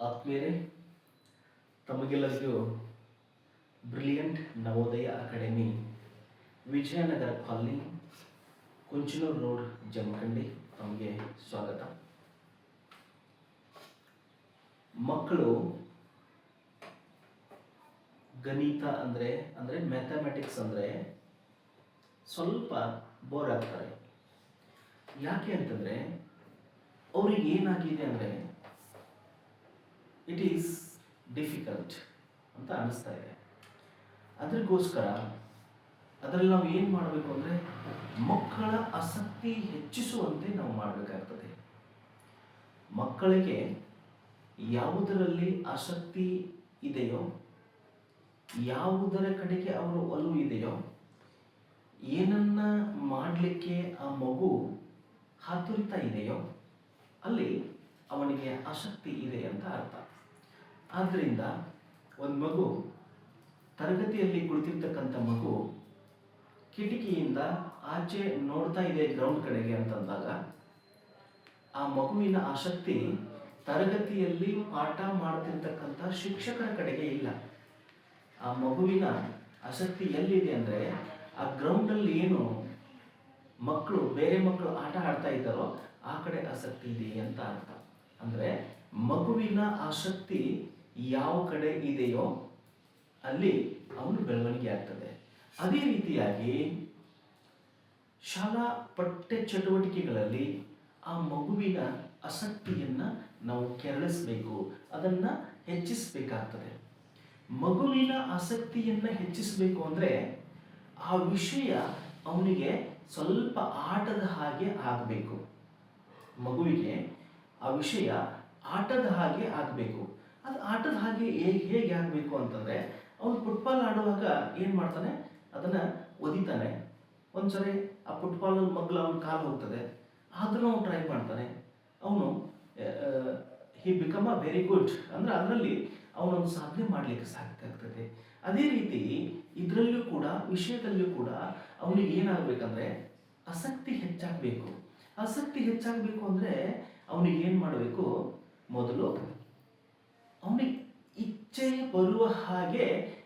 ಆತ್ಮೀಯರೇ, ತಮಗೆಲ್ಲರಿಗೂ brilliant Navodaya academy Vijayanagara colony, Kunchanur road, Jamkhandi ತಮಗೆ ಸ್ವಾಗತ. ಮಕ್ಕಳು ಗಣಿತ ಅಂದರೆ ಮ್ಯಾಥಮೆಟಿಕ್ಸ್ ಅಂದರೆ ಸ್ವಲ್ಪ ಬೋರ್ ಆಗ್ತಾರೆ. ಯಾಕೆ ಅಂತಂದರೆ ಅವ್ರಿಗೆ ಏನಾಗಿದೆ ಅಂದರೆ ಇಟ್ ಈಸ್ ಡಿಫಿಕಲ್ಟ್ ಅಂತ ಅನ್ನಿಸ್ತಾ ಇದೆ. ಅದಕ್ಕೋಸ್ಕರ ಅದರಲ್ಲಿ ನಾವು ಏನು ಮಾಡಬೇಕು ಅಂದರೆ ಮಕ್ಕಳ ಆಸಕ್ತಿ ಹೆಚ್ಚಿಸುವಂತೆ ನಾವು ಮಾಡಬೇಕಾಗ್ತದೆ. ಮಕ್ಕಳಿಗೆ ಯಾವುದರಲ್ಲಿ ಆಸಕ್ತಿ ಇದೆಯೋ, ಯಾವುದರ ಕಡೆಗೆ ಅವರ ಒಲವು ಇದೆಯೋ, ಏನನ್ನ ಮಾಡಲಿಕ್ಕೆ ಆ ಮಗು ಹಾತುರಿತಾ ಇದೆಯೋ ಅಲ್ಲಿ ಅವನಿಗೆ ಆಸಕ್ತಿ ಇದೆ ಅಂತ ಅರ್ಥ. ಆದ್ದರಿಂದ ಒಂದು ಮಗು ತರಗತಿಯಲ್ಲಿ ಕುಳಿತಿರ್ತಕ್ಕಂಥ ಮಗು ಕಿಟಕಿಯಿಂದ ಆಚೆ ನೋಡ್ತಾ ಇದೆ ಗ್ರೌಂಡ್ ಕಡೆಗೆ ಅಂತಂದಾಗ ಆ ಮಗುವಿನ ಆಸಕ್ತಿ ತರಗತಿಯಲ್ಲಿ ಪಾಠ ಮಾಡ್ತಿರ್ತಕ್ಕಂಥ ಶಿಕ್ಷಕರ ಕಡೆಗೆ ಇಲ್ಲ. ಆ ಮಗುವಿನ ಆಸಕ್ತಿ ಎಲ್ಲಿದೆ ಅಂದರೆ ಆ ಗ್ರೌಂಡಲ್ಲಿ ಏನು ಬೇರೆ ಮಕ್ಕಳು ಆಟ ಆಡ್ತಾ ಇದ್ದಾರೋ ಆ ಕಡೆ ಆಸಕ್ತಿ ಇದೆ ಅಂತ ಅರ್ಥ. ಅಂದರೆ ಮಗುವಿನ ಆಸಕ್ತಿ ಯಾವ ಕಡೆ ಇದೆಯೋ ಅಲ್ಲಿ ಅವನು ಬೆಳವಣಿಗೆ ಆಗ್ತದೆ. ಅದೇ ರೀತಿಯಾಗಿ ಶಾಲಾ ಪಠ್ಯ ಚಟುವಟಿಕೆಗಳಲ್ಲಿ ಆ ಮಗುವಿನ ಆಸಕ್ತಿಯನ್ನು ನಾವು ಕೆರಳಿಸಬೇಕು, ಅದನ್ನು ಹೆಚ್ಚಿಸಬೇಕಾಗ್ತದೆ. ಮಗುವಿನ ಆಸಕ್ತಿಯನ್ನು ಹೆಚ್ಚಿಸಬೇಕು ಅಂದರೆ ಆ ವಿಷಯ ಅವನಿಗೆ ಸ್ವಲ್ಪ ಆಟದ ಹಾಗೆ ಆಗಬೇಕು. ಮಗುವಿಗೆ ಆ ವಿಷಯ ಆಟದ ಹಾಗೆ ಆಗಬೇಕು. ಅದು ಆಟದ ಹಾಗೆ ಹೇಗೆ ಆಗಬೇಕು ಅಂತಂದರೆ ಅವನು ಫುಟ್ಬಾಲ್ ಆಡುವಾಗ ಏನು ಮಾಡ್ತಾನೆ, ಅದನ್ನು ಒದಿತಾನೆ. ಒಂದ್ಸರಿ ಆ ಫುಟ್ಬಾಲ್ ಮಗ್ಲು ಅವನ ಕಾಲು ಹೋಗ್ತದೆ, ಆದರೂ ಅವನು ಟ್ರೈ ಮಾಡ್ತಾನೆ. ಅವನು he become a very good, ಅಂದರೆ ಅದರಲ್ಲಿ ಅವನೊಂದು ಸಾಧನೆ ಮಾಡಲಿಕ್ಕೆ ಸಾಕಾಗ್ತದೆ. ಅದೇ ರೀತಿ ಇದರಲ್ಲೂ ಕೂಡ, ವಿಷಯದಲ್ಲೂ ಕೂಡ ಅವನಿಗೆ ಏನಾಗಬೇಕಂದ್ರೆ ಆಸಕ್ತಿ ಹೆಚ್ಚಾಗಬೇಕು. ಆಸಕ್ತಿ ಹೆಚ್ಚಾಗಬೇಕು ಅಂದರೆ ಅವನಿಗೆ ಏನು ಮಾಡಬೇಕು, ಮೊದಲು ಅವನಿಗೆ ಇಚ್ಛೆ ಬರುವ ಹಾಗೆ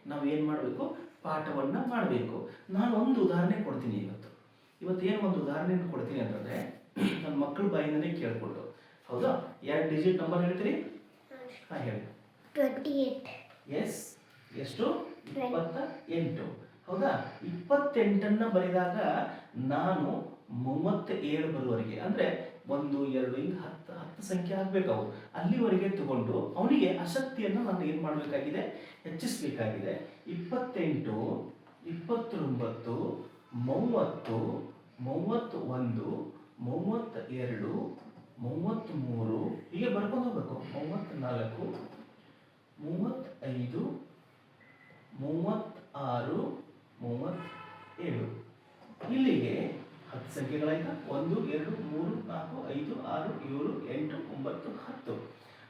ನಾವು ಏನು ಮಾಡಬೇಕು, ಪಾಠವನ್ನು ಮಾಡಬೇಕು. ನಾನು ಒಂದು ಉದಾಹರಣೆ ಕೊಡ್ತೀನಿ. ಇವತ್ತೇನು ಒಂದು ಉದಾಹರಣೆಯನ್ನು ಕೊಡ್ತೀನಿ ಅಂತಂದರೆ ನನ್ನ ಮಕ್ಕಳ ಬಾಯಿಂದನೇ ಕೇಳಿಕೊಂಡು. ಹೌದಾ? 2 ಡಿಜಿಟ್ ನಂಬರ್ ಹೇಳ್ತೀರಿ? ಹಾಂ ಹೇಳಿ. 28. ಎಸ್, ಎಷ್ಟು? 28. ಹೌದಾ? 28 ಬರೆದಾಗ ನಾನು 37 ಬರುವವರೆಗೆ, ಅಂದರೆ 1 2 ಹಿಂಗೆ 10 ಸಂಖ್ಯೆ ಆಗಬೇಕು. ಅವು ಅಲ್ಲಿವರೆಗೆ ತಗೊಂಡು ಅವನಿಗೆ ಆಸಕ್ತಿಯನ್ನು ನಾನು ಏನು ಮಾಡಬೇಕಾಗಿದೆ, ಹೆಚ್ಚಿಸಬೇಕಾಗಿದೆ. 28, 29, 30, 31, 32, 33 ಹೀಗೆ ಬರ್ಕೊಂಡು ಹೋಗ್ಬೇಕು. 34, 35, 36, 37 ಇಲ್ಲಿಗೆ 10 ಸಂಖ್ಯೆಗಳಾಯ್ತಾ. 1 2 3 4 5 6 7 8 9 10.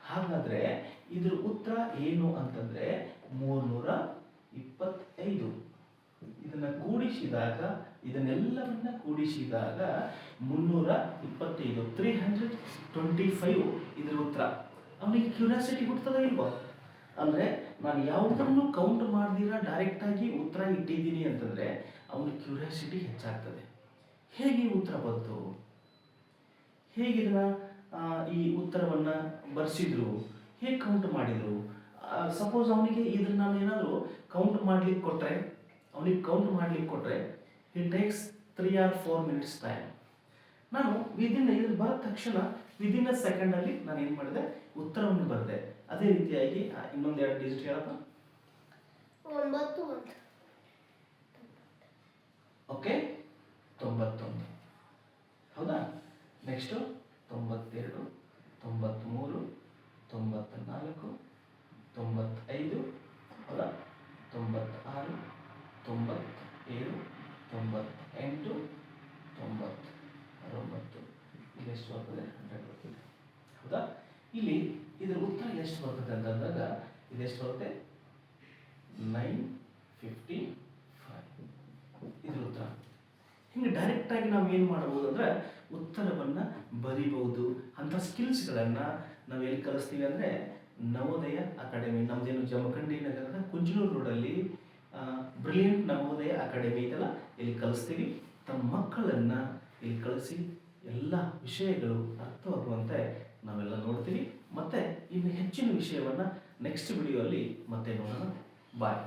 ಹಾಗಾದರೆ ಇದ್ರ ಉತ್ತರ ಏನು ಅಂತಂದರೆ 325. ಇದನ್ನು ಕೂಡಿಸಿದಾಗ, ಇದನ್ನೆಲ್ಲವನ್ನ ಕೂಡಿಸಿದಾಗ 325, 325 ಇದರ ಉತ್ತರ. ಅವನಿಗೆ ಕ್ಯೂರಿಯಾಸಿಟಿ ಹುಡ್ತದ ಇಲ್ವೋ? ಅಂದರೆ ನಾನು ಯಾವುದನ್ನು ಕೌಂಟ್ ಮಾಡ್ದಿರ ಡೈರೆಕ್ಟಾಗಿ ಉತ್ತರ ಇಟ್ಟಿದ್ದೀನಿ ಅಂತಂದರೆ ಅವನಿಗೆ ಕ್ಯೂರಿಯಾಸಿಟಿ ಹೆಚ್ಚಾಗ್ತದೆ. ಹೇಗೆ ಉತ್ತರ ಬಂತು, ಹೇಗಿದನ್ನ ಈ ಉತ್ತರವನ್ನು ಬರೆಸಿದ್ರು, ಹೇಗೆ ಕೌಂಟ್ ಮಾಡಿದರು? ಸಪೋಸ್ ಅವನಿಗೆ ಇದನ್ನು ನಾನು ಏನಾದರೂ ಕೌಂಟ್ ಮಾಡ್ಲಿಕ್ಕೆ ಕೊಟ್ಟರೆ, he takes 3 or 4 minutes time. ನಾನು ಇದು ಬರೆದ ತಕ್ಷಣ ವಿದಿನ್ ಅ ಸೆಕೆಂಡಲ್ಲಿ ನಾನು ಏನು ಮಾಡಿದೆ, ಉತ್ತರವನ್ನು ಬರೆದೆ. ಅದೇ ರೀತಿಯಾಗಿ ಇನ್ನೊಂದು 2 ಡಿಜಿಟ್ ಹೇಳಪ್ಪ. 91. ಓಕೆ, 91. ಹೌದಾ? ನೆಕ್ಸ್ಟು 92, 93, 94, 95. ಹೌದಾ? 96, 97, 98, 99. ಇದೆಷ್ಟು ಬರ್ತದೆ? 100 ಬರ್ತದೆ. ಹೌದಾ? ಇಲ್ಲಿ ಇದರ ಉತ್ತರ ಎಷ್ಟು ಬರ್ತದೆ ಅಂತಂದಾಗ ಇದೆಷ್ಟು ಬರುತ್ತೆ? 955 ಇದ್ರ ಉತ್ತರ. ಹಿಂಗೆ ಡೈರೆಕ್ಟಾಗಿ ನಾವು ಏನು ಮಾಡ್ಬೋದು ಅಂದರೆ ಉತ್ತರವನ್ನು ಬರಿಬೋದು. ಅಂಥ ಸ್ಕಿಲ್ಸ್ಗಳನ್ನು ನಾವು ಎಲ್ಲಿ ಕಲಿಸ್ತೀವಿ ಅಂದರೆ ನವೋದಯ ಅಕಾಡೆಮಿ, ನಮ್ಮದೇನು ಜಮಖಂಡಿ ನಗರದ ಕುಂಜನೂರು ರೋಡಲ್ಲಿ ಬ್ರಿಲಿಯಂಟ್ ನವೋದಯ ಅಕಾಡೆಮಿ ಇದೆಲ್ಲ, ಇಲ್ಲಿ ಕಲಿಸ್ತೀವಿ. ತಮ್ಮ ಮಕ್ಕಳನ್ನು ಇಲ್ಲಿ ಕಳಿಸಿ ಎಲ್ಲ ವಿಷಯಗಳು ಅರ್ಥವಾಗುವಂತೆ ನಾವೆಲ್ಲ ನೋಡ್ತೀವಿ. ಮತ್ತು ಇನ್ನು ಹೆಚ್ಚಿನ ವಿಷಯವನ್ನು ನೆಕ್ಸ್ಟ್ ವಿಡಿಯೋಲ್ಲಿ ಮತ್ತೆ ನೋಡೋಣ. ಬಾಯ್.